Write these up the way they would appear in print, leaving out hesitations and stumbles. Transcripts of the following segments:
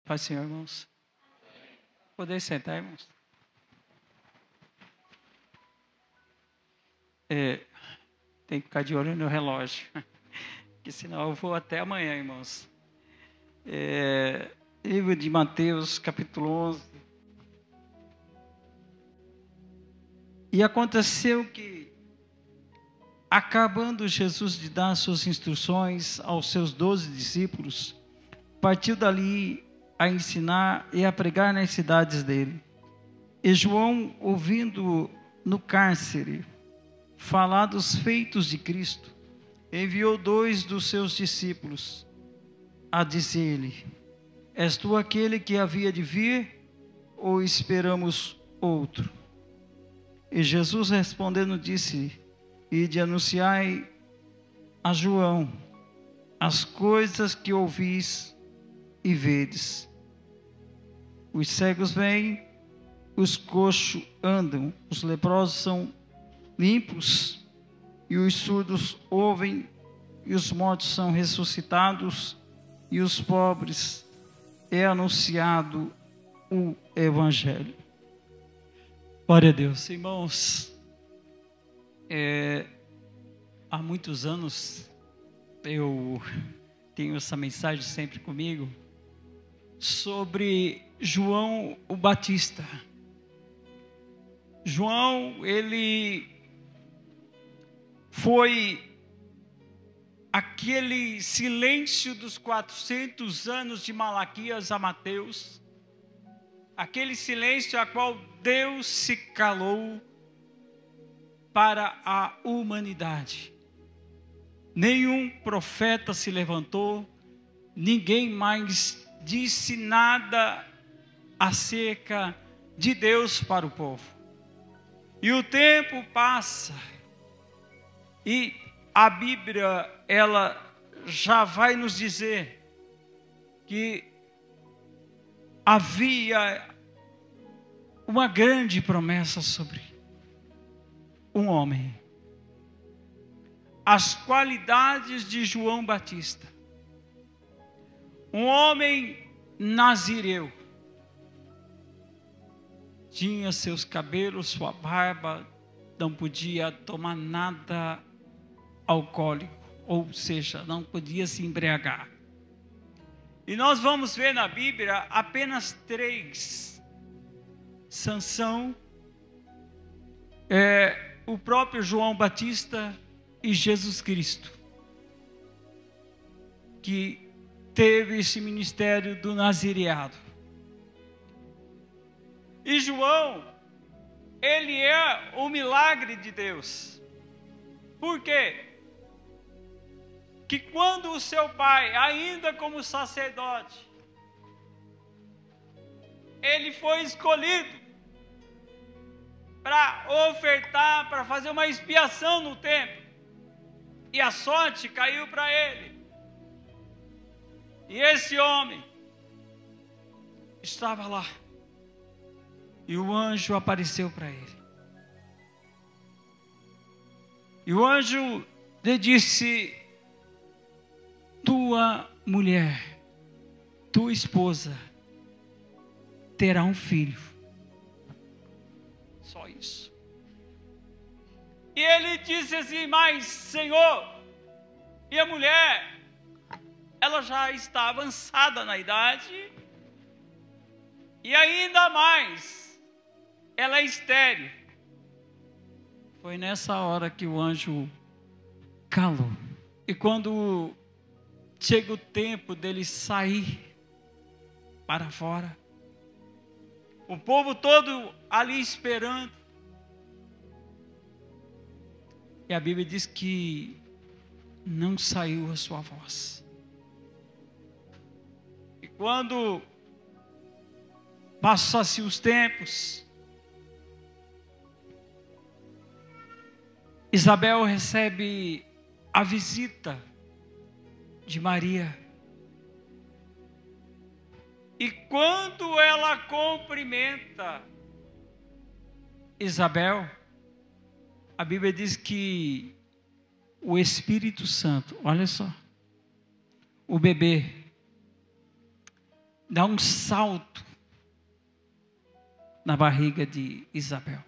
Paz, Senhor, irmãos. Poder sentar, irmãos? Tem que ficar de olho no relógio, porque senão eu vou até amanhã, irmãos. Livro de Mateus, capítulo 11. E aconteceu que, acabando Jesus de dar suas instruções aos seus 12 discípulos, partiu dali a ensinar e a pregar nas cidades dele. E João, ouvindo no cárcere falar dos feitos de Cristo, enviou 2 dos seus discípulos a dizer-lhe: És tu aquele que havia de vir, ou esperamos outro? E Jesus respondendo disse: Ide anunciai a João as coisas que ouvis e vedes. Os cegos vêm, os coxos andam, os leprosos são limpos, e os surdos ouvem, e os mortos são ressuscitados, e os pobres é anunciado o Evangelho. Glória a Deus. Irmãos, há muitos anos eu tenho essa mensagem sempre comigo sobre João o Batista. João, ele foi aquele silêncio dos 400 anos de Malaquias a Mateus, aquele silêncio a qual Deus se calou para a humanidade. Nenhum profeta se levantou, ninguém mais disse nada acerca de Deus para o povo. E o tempo passa, e a Bíblia, ela já vai nos dizer que havia uma grande promessa sobre um homem. As qualidades de João Batista. Um homem nazireu. Tinha seus cabelos, sua barba, não podia tomar nada alcoólico, ou seja, não podia se embriagar. E nós vamos ver na Bíblia apenas 3. Sansão, o próprio João Batista e Jesus Cristo, que teve esse ministério do nazireado. E João, ele é o milagre de Deus. Por quê? Que quando o seu pai, ainda como sacerdote, ele foi escolhido para ofertar, para fazer uma expiação no templo, e a sorte caiu para ele. E esse homem estava lá, e o anjo apareceu para ele. E o anjo lhe disse: tua mulher, tua esposa, terá um filho. Só isso. E ele disse assim: mas Senhor, e a mulher, ela já está avançada na idade, e ainda mais, ela é estéril. Foi nessa hora que o anjo calou. E quando chega o tempo dele sair para fora, o povo todo ali esperando, e a Bíblia diz que não saiu a sua voz. E quando passaram-se os tempos, Isabel recebe a visita de Maria. E quando ela cumprimenta Isabel, a Bíblia diz que o Espírito Santo, olha só, o bebê dá um salto na barriga de Isabel.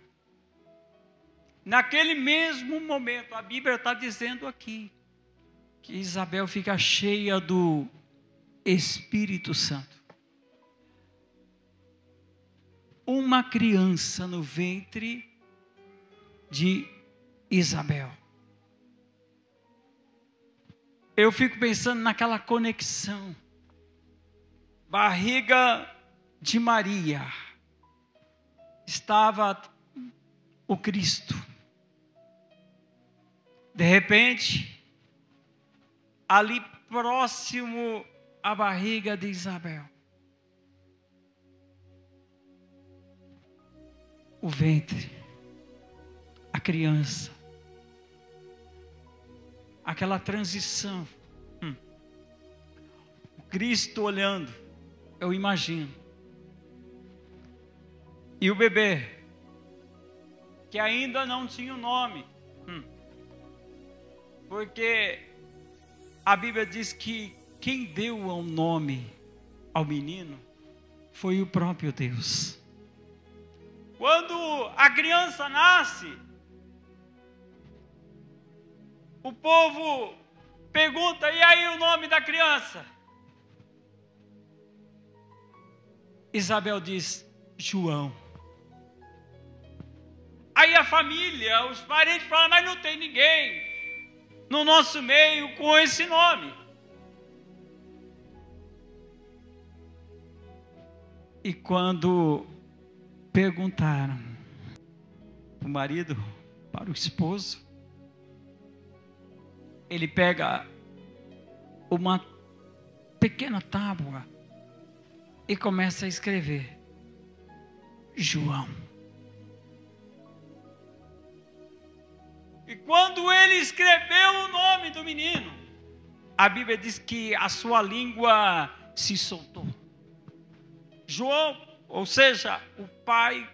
Naquele mesmo momento, a Bíblia está dizendo aqui, que Isabel fica cheia do Espírito Santo. Uma criança no ventre de Isabel. Eu fico pensando naquela conexão. Barriga de Maria. Estava o Cristo. De repente, ali próximo à barriga de Isabel, o ventre, a criança, aquela transição, o Cristo olhando, eu imagino, e o bebê, que ainda não tinha o nome, porque a Bíblia diz que quem deu o nome ao menino foi o próprio Deus. Quando a criança nasce, o povo pergunta: e aí o nome da criança? Isabel diz: João. Aí a família, os parentes falam: mas não tem ninguém no nosso meio com esse nome. E quando perguntaram para o marido, para o esposo, ele pega uma pequena tábua e começa a escrever: João. E quando ele escreveu o nome do menino, a Bíblia diz que a sua língua se soltou. João, ou seja, o pai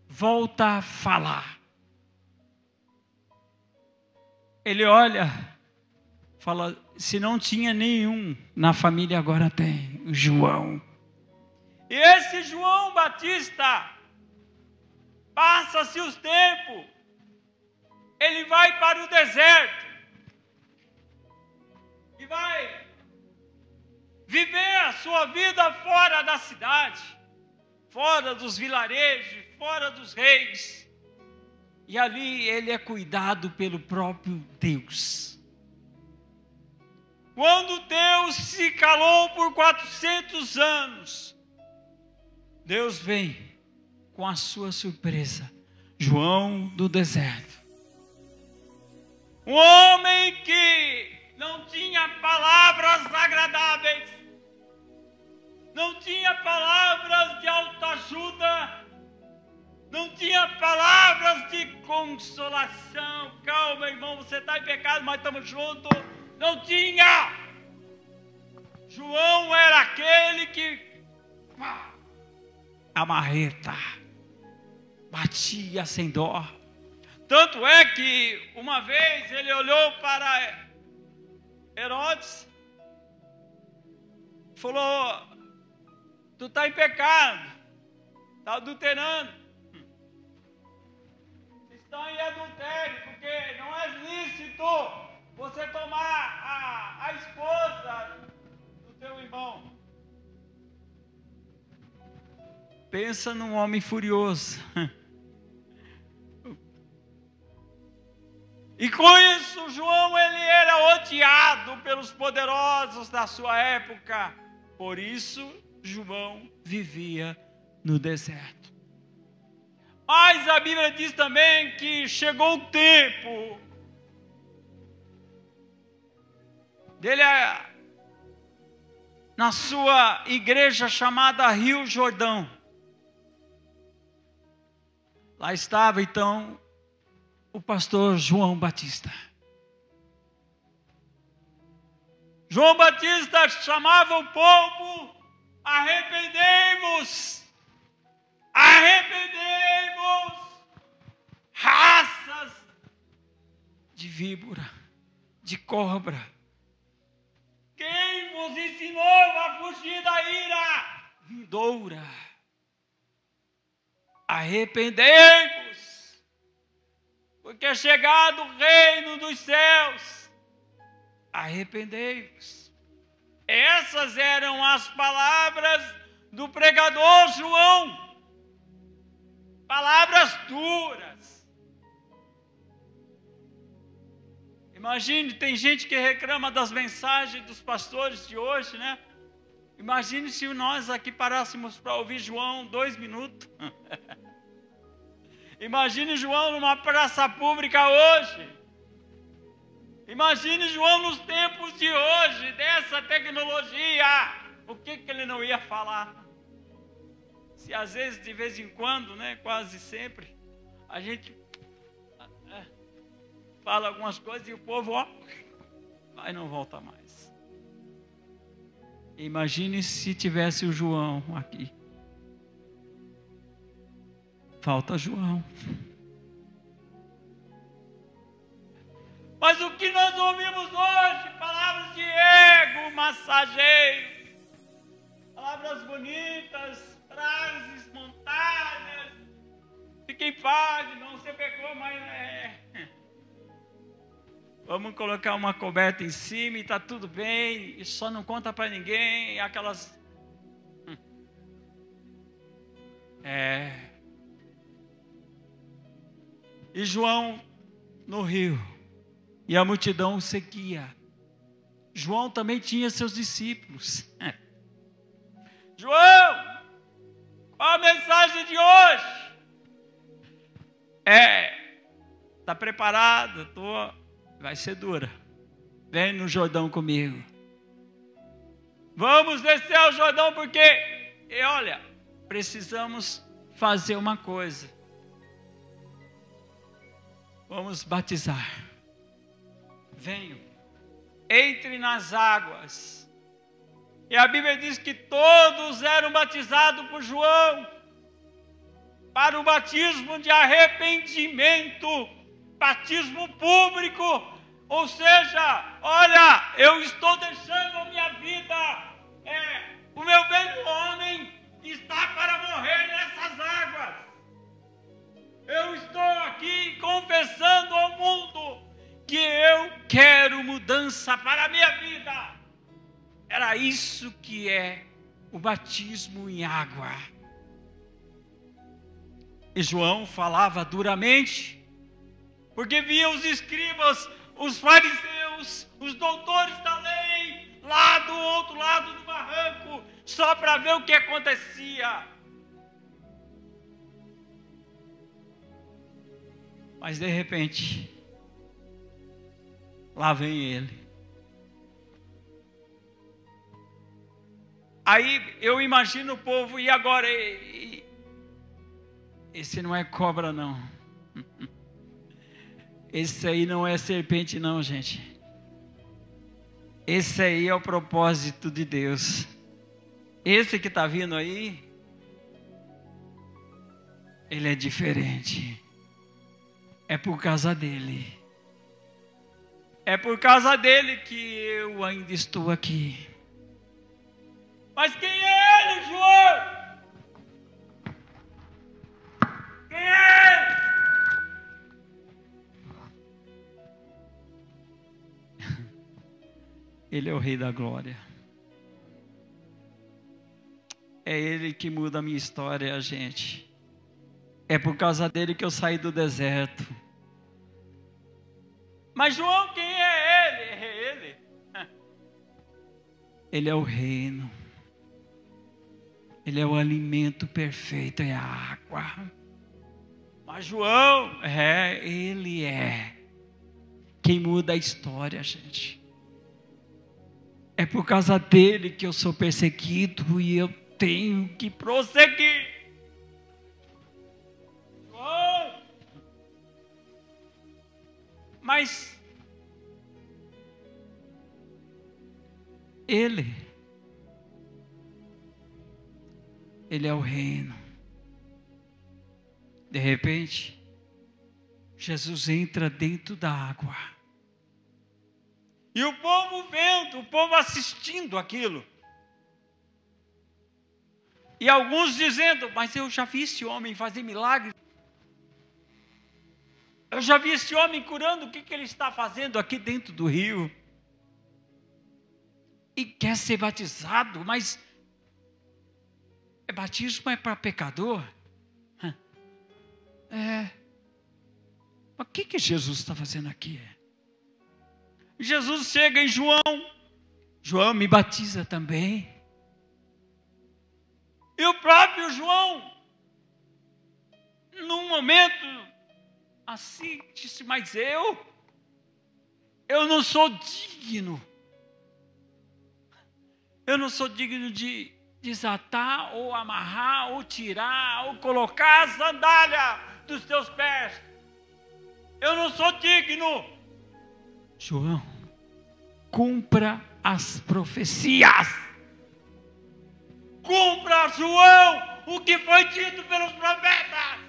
volta a falar. Ele olha, fala: se não tinha nenhum na família, agora tem, o João. E esse João Batista, passa-se os tempos, ele vai para o deserto e vai viver a sua vida fora da cidade, fora dos vilarejos, fora dos reis. E ali ele é cuidado pelo próprio Deus. Quando Deus se calou por 400 anos, Deus vem com a sua surpresa. João do deserto. Um homem que não tinha palavras agradáveis, não tinha palavras de autoajuda, não tinha palavras de consolação. Calma, irmão, você está em pecado, mas estamos juntos. Não tinha. João era aquele que a marreta batia sem dó. Tanto é que uma vez ele olhou para Herodes, falou: tu está em pecado, está adulterando, está em adultério, porque não é lícito você tomar a esposa do teu irmão. Pensa num homem furioso. E com isso, João, ele era odiado pelos poderosos da sua época. Por isso, João vivia no deserto. Mas a Bíblia diz também que chegou o tempo dele na sua igreja chamada Rio Jordão. Lá estava então o pastor João Batista. João Batista chamava o povo: arrependei-vos, arrependei-vos, raças de víbora, de cobra. Quem vos ensinou a fugir da ira? vindoura. Arrependei-vos, porque é chegado o reino dos céus. Arrependei-vos. Essas eram as palavras do pregador João. Palavras duras. Imagine, tem gente que reclama das mensagens dos pastores de hoje, né? Imagine se nós aqui parássemos para ouvir João 2 minutos. Imagine João numa praça pública hoje. Imagine João nos tempos de hoje, dessa tecnologia. O que ele não ia falar? Se às vezes, de vez em quando, né, quase sempre, a gente fala algumas coisas e o povo, vai, não volta mais. Imagine se tivesse o João aqui. Falta João. Mas o que nós ouvimos hoje? Palavras de ego, massageio, palavras bonitas, frases montadas. Fique em paz, não, você pecou, mas vamos colocar uma coberta em cima e está tudo bem, e só não conta para ninguém, aquelas... E João no rio, e a multidão o seguia. João também tinha seus discípulos. João, qual a mensagem de hoje? Está preparado? Vai ser dura. Vem no Jordão comigo. Vamos descer ao Jordão porque, olha, precisamos fazer uma coisa. Vamos batizar. Venham, entre nas águas. E a Bíblia diz que todos eram batizados por João para o batismo de arrependimento, batismo público. Ou seja, olha, eu estou deixando a minha vida, o meu velho homem está para morrer nessas águas. Eu estou aqui confessando ao mundo que eu quero mudança para a minha vida. Era isso que é o batismo em água. E João falava duramente, porque via os escribas, os fariseus, os doutores da lei, lá do outro lado do barranco, só para ver o que acontecia. Mas de repente, lá vem ele. Aí eu imagino o povo, e agora? Esse não é cobra, não. Esse aí não é serpente, não, gente. Esse aí é o propósito de Deus. Esse que está vindo aí, ele é diferente. É por causa dele. É por causa dele que eu ainda estou aqui. Mas quem é ele, João? Quem é ele? Ele é o Rei da Glória. É ele que muda a minha história, gente. É por causa dele que eu saí do deserto. Mas João, quem é ele? É ele. Ele é o reino. Ele é o alimento perfeito, é a água. Mas João, ele é quem muda a história, gente. É por causa dele que eu sou perseguido e eu tenho que prosseguir. João! Mas ele é o reino. De repente, Jesus entra dentro da água. E o povo vendo, o povo assistindo aquilo. E alguns dizendo: mas eu já vi esse homem fazer milagres. Eu já vi esse homem curando, o que ele está fazendo aqui dentro do rio? E quer ser batizado, mas batismo é para pecador? Mas o que Jesus está fazendo aqui? Jesus chega em João. João, me batiza também. E o próprio João, num momento assim, disse: mas eu não sou digno. Eu não sou digno de desatar, ou amarrar, ou tirar, ou colocar a sandália dos teus pés. Eu não sou digno. João, cumpra as profecias. Cumpra, João, o que foi dito pelos profetas.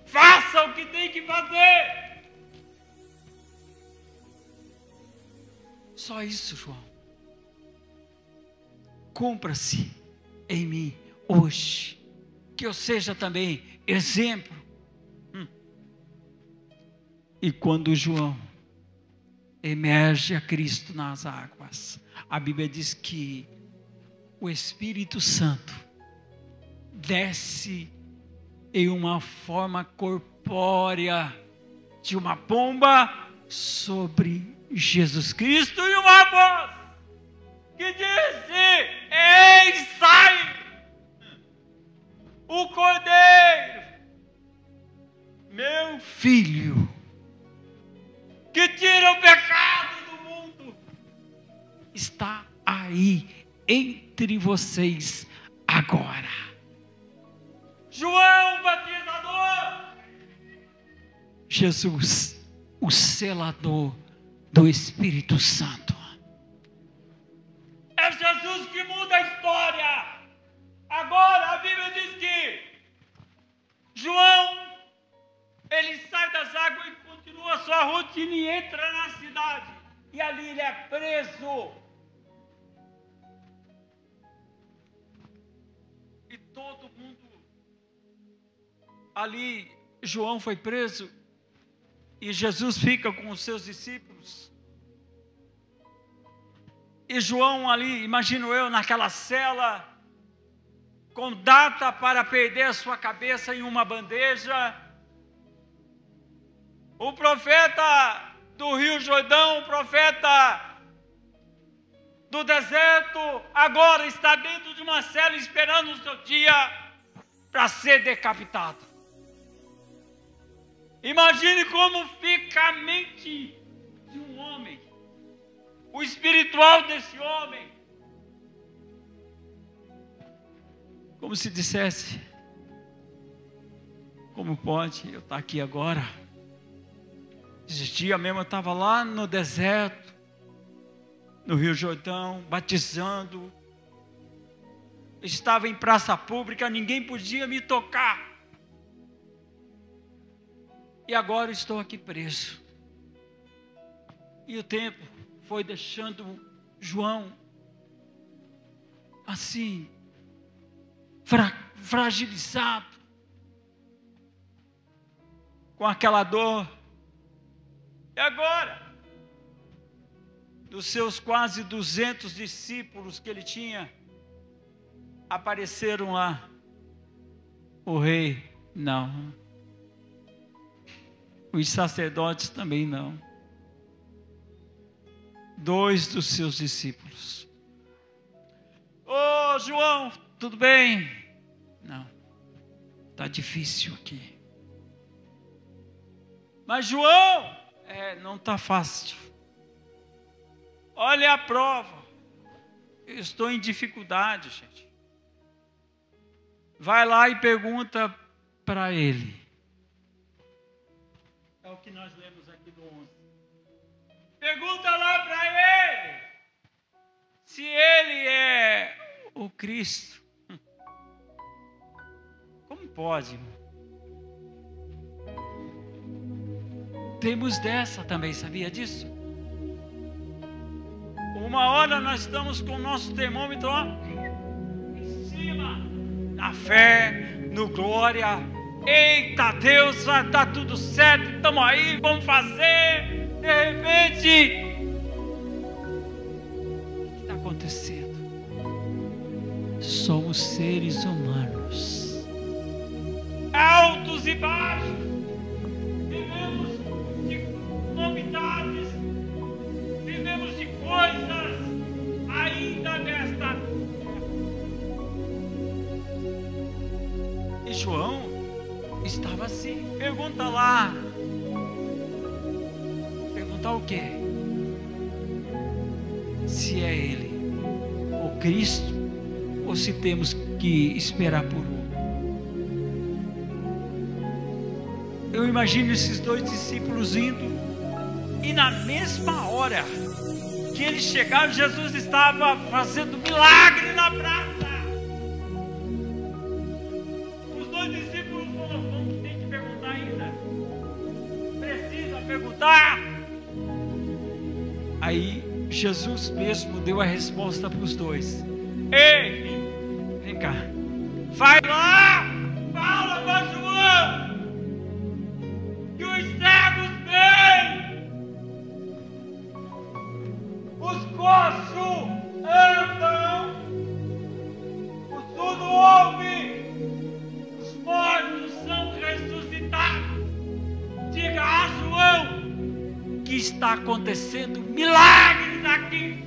Faça o que tem que fazer. Só isso, João. Cumpra-se em mim hoje. Que eu seja também exemplo. E quando João emerge a Cristo nas águas, a Bíblia diz que o Espírito Santo desce em uma forma corpórea de uma pomba sobre Jesus Cristo, e uma voz que disse: eis, sai o Cordeiro, meu filho, que tira o pecado do mundo, está aí entre vocês agora. João Batizador, Jesus, o selador do Espírito Santo. É Jesus que muda a história. Agora a Bíblia diz que João, ele sai das águas e continua a sua rotina e entra na cidade. E ali ele é preso. E todo mundo ali, João foi preso. E Jesus fica com os seus discípulos. E João ali, imagino eu, naquela cela, com data para perder a sua cabeça em uma bandeja. O profeta do Rio Jordão, o profeta do deserto, agora está dentro de uma cela esperando o seu dia para ser decapitado. Imagine como fica a mente de um homem, o espiritual desse homem. Como se dissesse: como pode eu estar aqui agora? Esse dia mesmo eu estava lá no deserto, no Rio Jordão, batizando. Estava em praça pública, ninguém podia me tocar. E agora estou aqui preso. E o tempo foi deixando João assim, fragilizado, com aquela dor. E agora, dos seus quase 200 discípulos que ele tinha, apareceram lá. O rei, não. Os sacerdotes também não. 2 dos seus discípulos. Ô, João, tudo bem? Não, está difícil aqui. Mas João, não está fácil. Olha a prova. Eu estou em dificuldade, gente. Vai lá e pergunta para ele. É o que nós lemos aqui no 11. Pergunta lá para ele se ele é o Cristo. Como pode, irmão? Temos dessa também, sabia disso? Uma hora nós estamos com o nosso termômetro, ó, na fé, no glória. Eita, Deus, vai dar tudo certo, estamos aí, vamos fazer. De repente, o que está acontecendo? Somos seres humanos. Altos e baixos, vivemos de novidades, vivemos de coisas ainda nesta terra. E João estava assim. Pergunta lá. Perguntar o quê? Se é Ele, o Cristo, ou se temos que esperar por outro. Eu imagino esses dois discípulos indo, e na mesma hora que eles chegaram, Jesus estava fazendo milagre na praça. Os dois discípulos falaram: vamos, tem que perguntar ainda. Precisa perguntar. Aí Jesus mesmo deu a resposta para os dois. Ei, Vem cá. vai lá, fala para João que os cegos veem, os coxos andam, o surdo ouve, os mortos são ressuscitados. Diga a João que está acontecendo milagres aqui.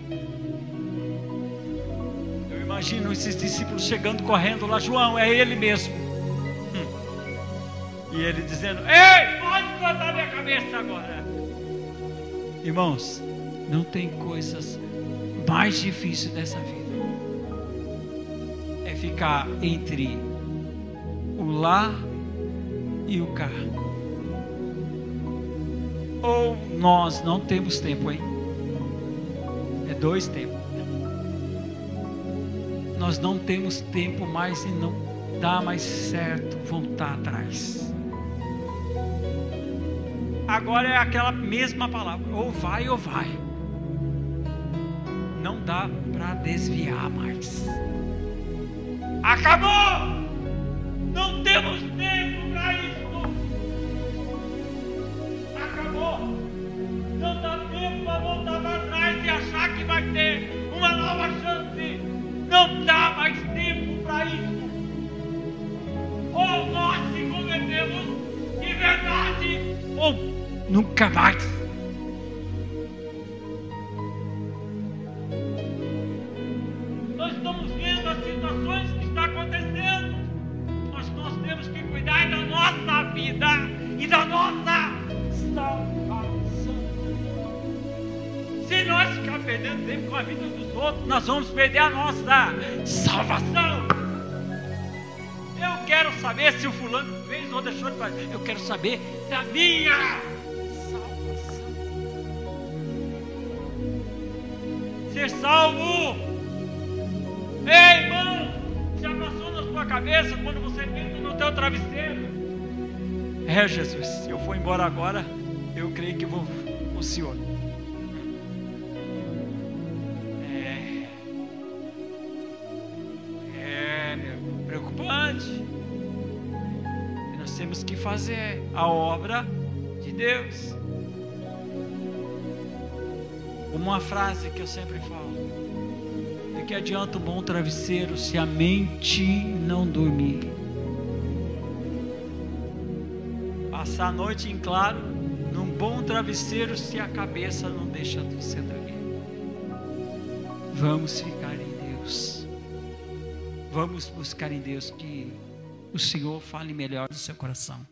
Eu imagino esses discípulos chegando correndo lá: João, é ele mesmo. E ele dizendo: ei, pode cortar minha cabeça agora. Irmãos, não tem coisas mais difíceis dessa vida. É ficar entre o lá e o cá. Ou nós não temos tempo, hein? É dois tempos. Nós não temos tempo mais e não dá mais certo voltar atrás. Agora é aquela mesma palavra: ou vai ou vai. Não dá para desviar mais. Acabou! Não temos tempo para isso. Acabou! Não dá tempo para voltar para trás e achar que vai ter uma nova chance. Não dá mais tempo para isso. Ou nós se convertemos de verdade, ou Nunca mais. nós estamos vendo as situações que estão acontecendo. Nós temos que cuidar da nossa vida e da nossa salvação. Se nós ficar perdendo tempo com a vida dos outros, nós vamos perder a nossa salvação. Eu quero saber se o fulano fez ou deixou de fazer. Eu quero saber da minha salvação. Ser salvo. Ei, irmão, já passou na sua cabeça quando você deita no teu travesseiro? É, Jesus, se eu for embora agora, eu creio que vou com o Senhor. Preocupante. E nós temos que fazer a obra de Deus. Uma frase que eu sempre falo: de que adianta um bom travesseiro se a mente não dormir? Passar a noite em claro num bom travesseiro se a cabeça não deixa você dormir. Vamos ficar em Deus. Vamos buscar em Deus que o Senhor fale melhor do seu coração.